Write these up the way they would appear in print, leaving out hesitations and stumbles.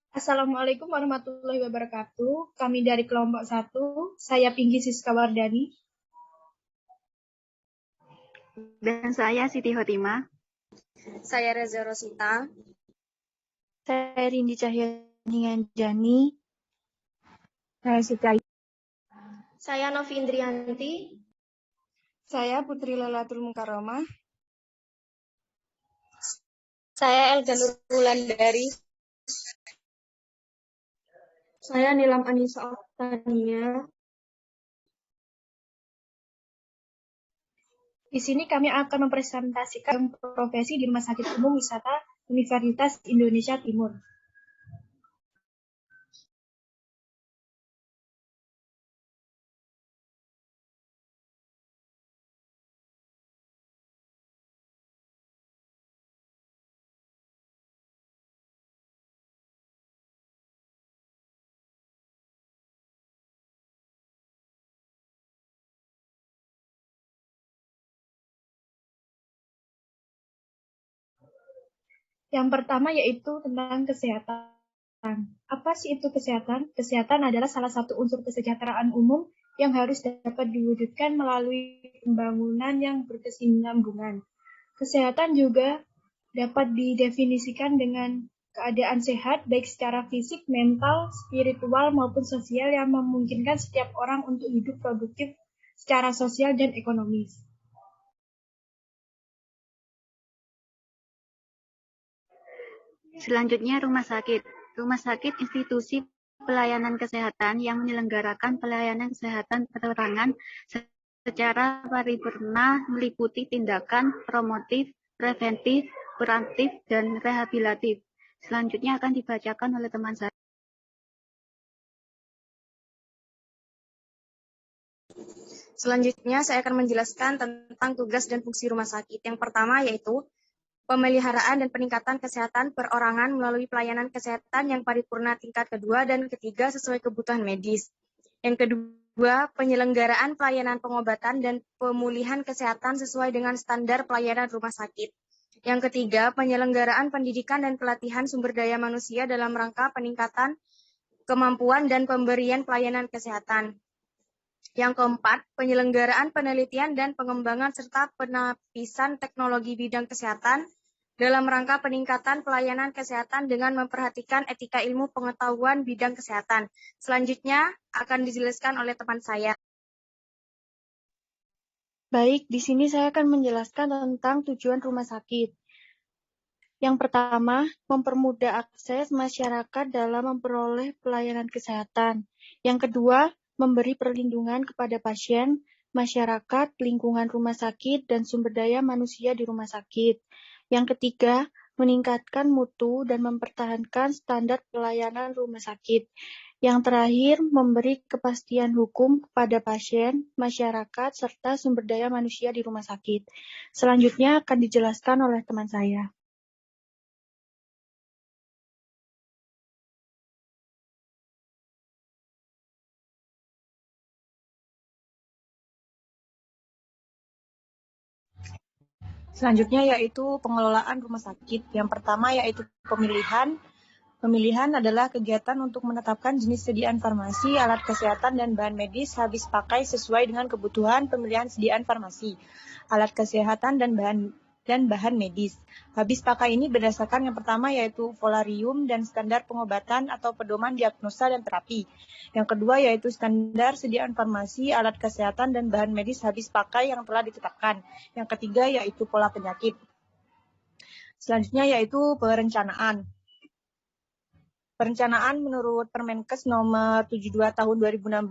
Assalamualaikum warahmatullahi wabarakatuh. Kami dari kelompok 1, saya Pinggi Siska Wardani. Dan saya Siti Hotima. Saya Reza Rosita. Saya Rindi Cahyani Jani. Saya Siti. Saya Novi Indrianti. Saya Putri Lelatul Mukarramah. Saya Elga Nurwulandari. Saya Nilam Anissa Oktania. Di sini kami akan mempresentasikan profesi di Rumah Sakit Umum Wisata Universitas Indonesia Timur. Yang pertama yaitu tentang kesehatan. Apa sih itu kesehatan? Kesehatan adalah salah satu unsur kesejahteraan umum yang harus dapat diwujudkan melalui pembangunan yang berkesinambungan. Kesehatan juga dapat didefinisikan dengan keadaan sehat baik secara fisik, mental, spiritual maupun sosial yang memungkinkan setiap orang untuk hidup produktif secara sosial dan ekonomis. Selanjutnya, rumah sakit. Rumah sakit institusi pelayanan kesehatan yang menyelenggarakan pelayanan kesehatan penerangan secara paripurna meliputi tindakan promotif, preventif, kuratif, dan rehabilitatif. Selanjutnya akan dibacakan oleh teman saya. Selanjutnya saya akan menjelaskan tentang tugas dan fungsi rumah sakit. Yang pertama yaitu pemeliharaan dan peningkatan kesehatan perorangan melalui pelayanan kesehatan yang paripurna tingkat kedua dan ketiga sesuai kebutuhan medis. Yang kedua, penyelenggaraan pelayanan pengobatan dan pemulihan kesehatan sesuai dengan standar pelayanan rumah sakit. Yang ketiga, penyelenggaraan pendidikan dan pelatihan sumber daya manusia dalam rangka peningkatan kemampuan dan pemberian pelayanan kesehatan. Yang keempat, penyelenggaraan penelitian dan pengembangan serta penapisan teknologi bidang kesehatan dalam rangka peningkatan pelayanan kesehatan dengan memperhatikan etika ilmu pengetahuan bidang kesehatan. Selanjutnya akan dijelaskan oleh teman saya. Baik, di sini saya akan menjelaskan tentang tujuan rumah sakit. Yang pertama, mempermudah akses masyarakat dalam memperoleh pelayanan kesehatan. Yang kedua, memberi perlindungan kepada pasien, masyarakat, lingkungan rumah sakit, dan sumber daya manusia di rumah sakit. Yang ketiga, meningkatkan mutu dan mempertahankan standar pelayanan rumah sakit. Yang terakhir, memberi kepastian hukum kepada pasien, masyarakat, serta sumber daya manusia di rumah sakit. Selanjutnya akan dijelaskan oleh teman saya. Selanjutnya yaitu pengelolaan rumah sakit. Yang pertama yaitu pemilihan. Pemilihan adalah kegiatan untuk menetapkan jenis sediaan farmasi, alat kesehatan, dan bahan medis habis pakai sesuai dengan kebutuhan pemilihan sediaan farmasi, alat kesehatan, dan bahan medis. Habis pakai ini berdasarkan yang pertama yaitu polarium dan standar pengobatan atau pedoman diagnosa dan terapi. Yang kedua yaitu standar sediaan farmasi, alat kesehatan, dan bahan medis habis pakai yang telah ditetapkan. Yang ketiga yaitu pola penyakit. Selanjutnya yaitu perencanaan. Perencanaan menurut Permenkes nomor 72 tahun 2016,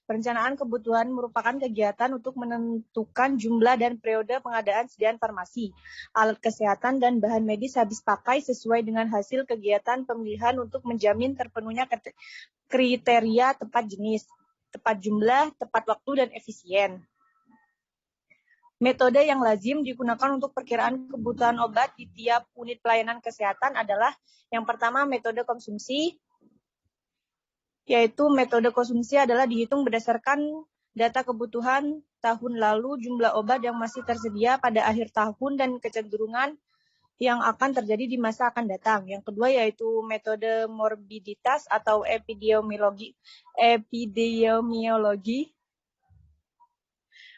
perencanaan kebutuhan merupakan kegiatan untuk menentukan jumlah dan periode pengadaan sediaan farmasi, alat kesehatan, dan bahan medis habis pakai sesuai dengan hasil kegiatan pemilihan untuk menjamin terpenuhnya kriteria tepat jenis, tepat jumlah, tepat waktu, dan efisien. Metode yang lazim digunakan untuk perkiraan kebutuhan obat di tiap unit pelayanan kesehatan adalah yang pertama metode konsumsi, yaitu metode konsumsi adalah dihitung berdasarkan data kebutuhan tahun lalu, jumlah obat yang masih tersedia pada akhir tahun, dan kecenderungan yang akan terjadi di masa akan datang. Yang kedua yaitu metode morbiditas atau epidemiologi.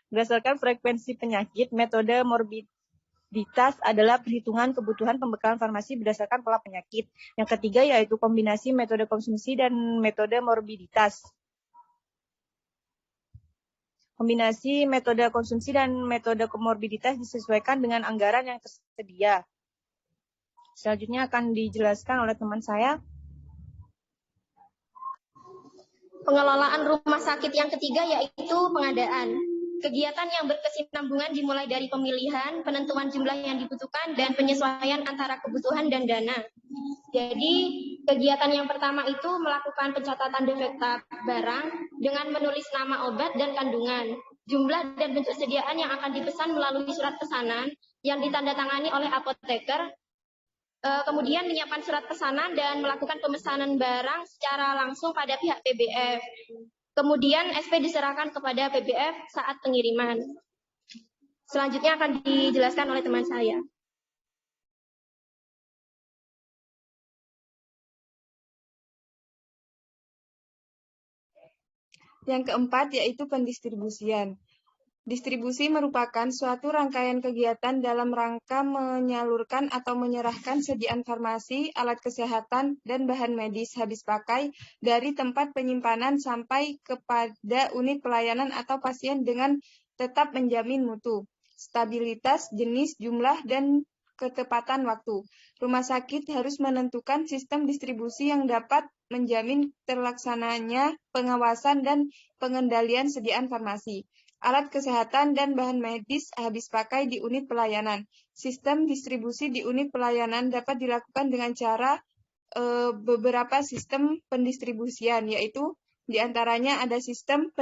Berdasarkan frekuensi penyakit, metode morbiditas adalah perhitungan kebutuhan pembekalan farmasi berdasarkan pola penyakit. Yang ketiga yaitu kombinasi metode konsumsi dan metode morbiditas. Kombinasi metode konsumsi dan metode komorbiditas disesuaikan dengan anggaran yang tersedia. Selanjutnya akan dijelaskan oleh teman saya. Pengelolaan rumah sakit yang ketiga yaitu pengadaan. Kegiatan yang berkesinambungan dimulai dari pemilihan, penentuan jumlah yang dibutuhkan, dan penyesuaian antara kebutuhan dan dana. Jadi, kegiatan yang pertama itu melakukan pencatatan defekta barang dengan menulis nama obat dan kandungan, jumlah dan bentuk sediaan yang akan dipesan melalui surat pesanan yang ditandatangani oleh apoteker, kemudian menyiapkan surat pesanan dan melakukan pemesanan barang secara langsung pada pihak PBF. Kemudian SP diserahkan kepada PBF saat pengiriman. Selanjutnya akan dijelaskan oleh teman saya. Yang keempat yaitu pendistribusian. Distribusi merupakan suatu rangkaian kegiatan dalam rangka menyalurkan atau menyerahkan sediaan farmasi, alat kesehatan, dan bahan medis habis pakai dari tempat penyimpanan sampai kepada unit pelayanan atau pasien dengan tetap menjamin mutu, stabilitas, jenis, jumlah, dan ketepatan waktu. Rumah sakit harus menentukan sistem distribusi yang dapat menjamin terlaksananya pengawasan dan pengendalian sediaan farmasi, alat kesehatan, dan bahan medis habis pakai di unit pelayanan. Sistem distribusi di unit pelayanan dapat dilakukan dengan cara beberapa sistem pendistribusian, yaitu diantaranya ada sistem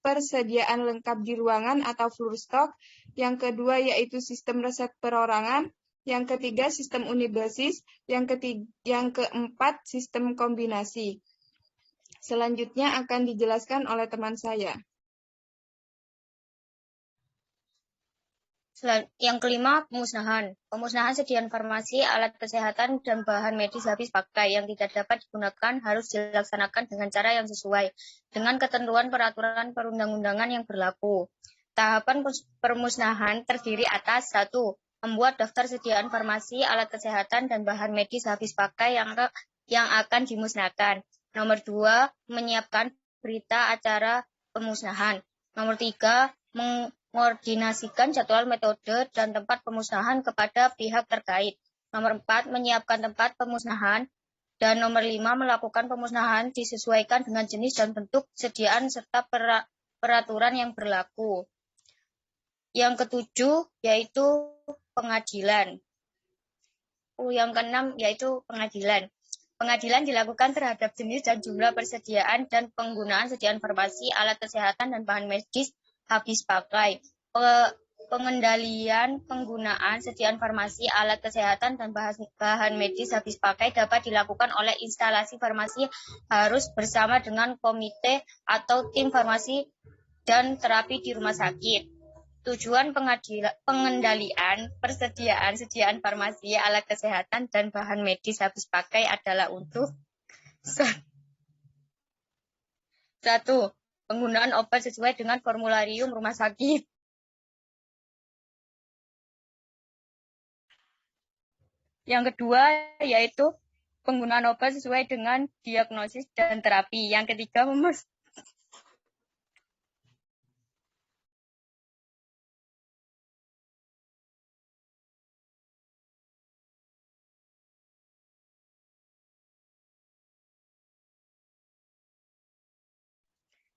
persediaan lengkap di ruangan atau floor stock, yang kedua yaitu sistem resep perorangan, yang ketiga sistem unibasis, yang keempat sistem kombinasi. Selanjutnya akan dijelaskan oleh teman saya. Yang kelima, pemusnahan. Pemusnahan sediaan farmasi, alat kesehatan, dan bahan medis habis pakai yang tidak dapat digunakan harus dilaksanakan dengan cara yang sesuai dengan ketentuan peraturan perundang-undangan yang berlaku. Tahapan pemusnahan terdiri atas 1. Membuat daftar sediaan farmasi, alat kesehatan, dan bahan medis habis pakai yang akan dimusnahkan. Nomor 2. Menyiapkan berita acara pemusnahan. Nomor 3. Mengordinasikan jadwal, metode, dan tempat pemusnahan kepada pihak terkait. Nomor 4. Menyiapkan tempat pemusnahan. Dan nomor 5. Melakukan pemusnahan disesuaikan dengan jenis dan bentuk sediaan serta peraturan yang berlaku. Yang ketujuh yaitu pengadilan. Yang keenam yaitu pengadilan. Pengadilan dilakukan terhadap jenis dan jumlah persediaan dan penggunaan sediaan farmasi, alat kesehatan, dan bahan medis habis pakai. Pengendalian penggunaan sediaan farmasi, alat kesehatan, dan bahan medis habis pakai dapat dilakukan oleh instalasi farmasi harus bersama dengan komite atau tim farmasi dan terapi di rumah sakit. Tujuan pengendalian persediaan sediaan farmasi, alat kesehatan, dan bahan medis habis pakai adalah untuk 1. Penggunaan obat sesuai dengan formularium rumah sakit. Yang kedua yaitu penggunaan obat sesuai dengan diagnosis dan terapi. Yang ketiga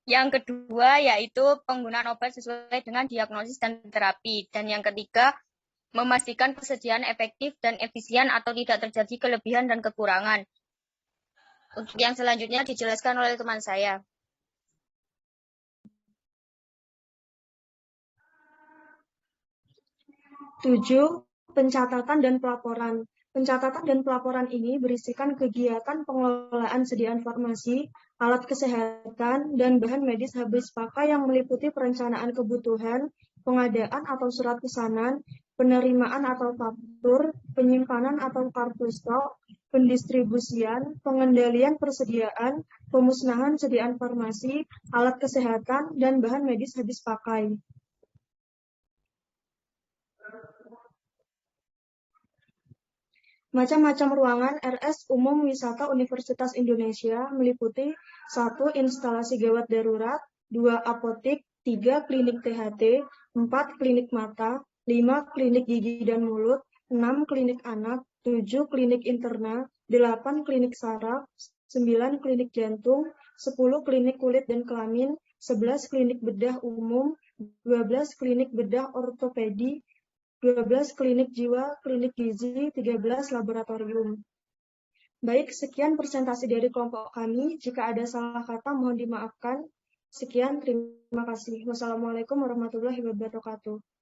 Yang kedua yaitu penggunaan obat sesuai dengan diagnosis dan terapi. Dan yang ketiga, memastikan persediaan efektif dan efisien atau tidak terjadi kelebihan dan kekurangan. Untuk yang selanjutnya dijelaskan oleh teman saya. Tujuh, pencatatan dan pelaporan. Pencatatan dan pelaporan ini berisikan kegiatan pengelolaan sediaan farmasi, alat kesehatan, dan bahan medis habis pakai yang meliputi perencanaan kebutuhan, pengadaan atau surat pesanan, penerimaan atau faktur, penyimpanan atau kartu stok, pendistribusian, pengendalian persediaan, pemusnahan sediaan farmasi, alat kesehatan, dan bahan medis habis pakai. Macam-macam ruangan RS Umum Wisata Universitas Indonesia meliputi 1. Instalasi gawat darurat, 2. Apotik, 3. Klinik THT, 4. Klinik mata, 5. Klinik gigi dan mulut, 6. Klinik anak, 7. Klinik interna, 8. Klinik saraf, 9. Klinik jantung, 10. Klinik kulit dan kelamin, 11. Klinik bedah umum, 12. Klinik bedah ortopedi, 12 klinik jiwa, klinik gizi, 13 laboratorium. Baik, sekian presentasi dari kelompok kami. Jika ada salah kata, mohon dimaafkan. Sekian, terima kasih. Wassalamualaikum warahmatullahi wabarakatuh.